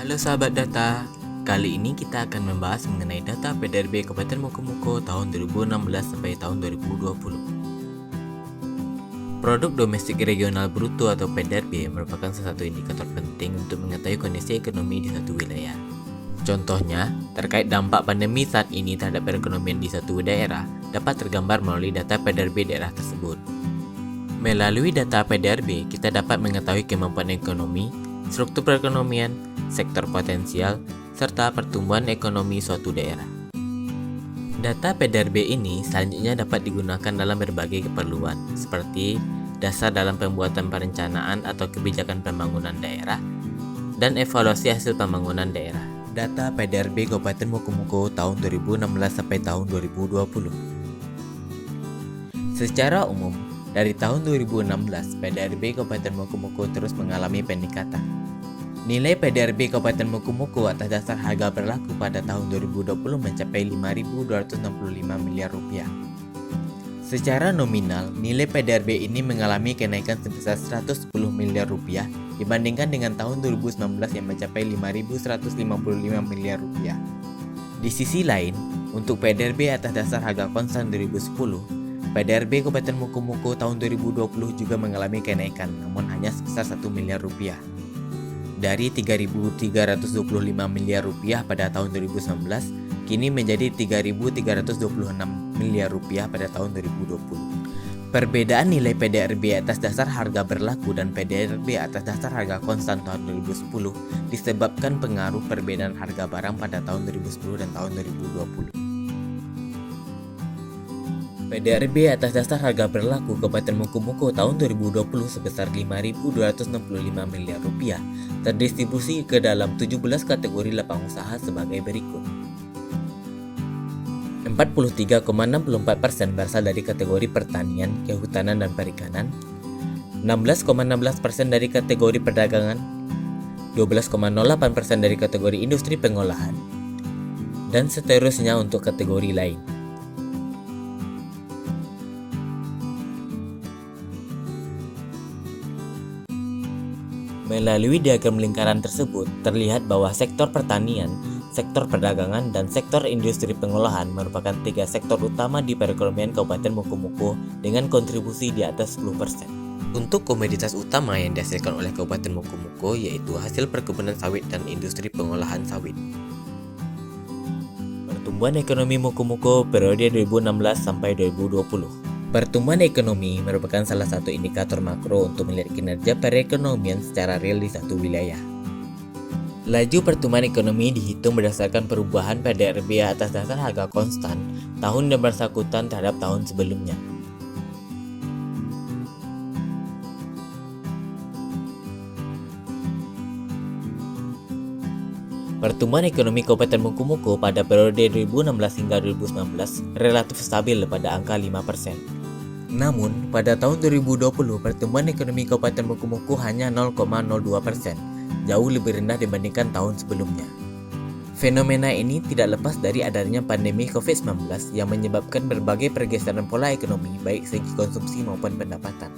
Halo sahabat data, kali ini kita akan membahas mengenai data PDRB Kabupaten Mukomuko tahun 2016 sampai tahun 2020. Produk Domestik Regional Bruto atau PDRB merupakan salah satu indikator penting untuk mengetahui kondisi ekonomi di satu wilayah. Contohnya, terkait dampak pandemi saat ini terhadap perekonomian di satu daerah dapat tergambar melalui data PDRB daerah tersebut. Melalui data PDRB, kita dapat mengetahui kemampuan ekonomi, struktur perekonomian, sektor potensial, serta pertumbuhan ekonomi suatu daerah. Data PDRB ini selanjutnya dapat digunakan dalam berbagai keperluan, seperti dasar dalam pembuatan perencanaan atau kebijakan pembangunan daerah, dan evaluasi hasil pembangunan daerah. Data PDRB Kabupaten Mukomuko tahun 2016 sampai tahun 2020. Secara umum, dari tahun 2016, PDRB Kabupaten Mukomuko terus mengalami peningkatan. Nilai PDRB Kabupaten Mukomuko atas dasar harga berlaku pada tahun 2020 mencapai 5.265 miliar rupiah. Secara nominal, nilai PDRB ini mengalami kenaikan sebesar 110 miliar rupiah dibandingkan dengan tahun 2019 yang mencapai 5.155 miliar rupiah. Di sisi lain, untuk PDRB atas dasar harga konstan 2010, PDRB Kabupaten Mukomuko tahun 2020 juga mengalami kenaikan, namun hanya sebesar 1 miliar rupiah. Dari 3.325 miliar rupiah pada tahun 2019, kini menjadi 3.326 miliar rupiah pada tahun 2020. Perbedaan nilai PDRB atas dasar harga berlaku dan PDRB atas dasar harga konstan tahun 2010 disebabkan pengaruh perbedaan harga barang pada tahun 2010 dan tahun 2020. PDRB atas dasar harga berlaku Kabupaten Mukomuko tahun 2020 sebesar 5.265 miliar rupiah terdistribusi ke dalam 17 kategori lapang usaha sebagai berikut. 43,64% berasal dari kategori pertanian, kehutanan dan perikanan, 16,16% dari kategori perdagangan, 12,08% dari kategori industri pengolahan, dan seterusnya untuk kategori lain. Melalui diagram lingkaran tersebut, terlihat bahwa sektor pertanian, sektor perdagangan, dan sektor industri pengolahan merupakan tiga sektor utama di perekonomian Kabupaten Mukomuko dengan kontribusi di atas 10%. Untuk komoditas utama yang dihasilkan oleh Kabupaten Mukomuko yaitu hasil perkebunan sawit dan industri pengolahan sawit. Pertumbuhan ekonomi Mukomuko periode 2016 sampai 2020. Pertumbuhan ekonomi merupakan salah satu indikator makro untuk melihat kinerja perekonomian secara real di satu wilayah. Laju pertumbuhan ekonomi dihitung berdasarkan perubahan PDRB atas dasar harga konstan tahun yang bersangkutan terhadap tahun sebelumnya. Pertumbuhan ekonomi Kabupaten Mukomuko pada periode 2016 hingga 2019 relatif stabil pada angka 5%. Namun, pada tahun 2020, pertumbuhan ekonomi Kabupaten Mukomuko hanya 0,02%, jauh lebih rendah dibandingkan tahun sebelumnya. Fenomena ini tidak lepas dari adanya pandemi COVID-19 yang menyebabkan berbagai pergeseran pola ekonomi baik segi konsumsi maupun pendapatan.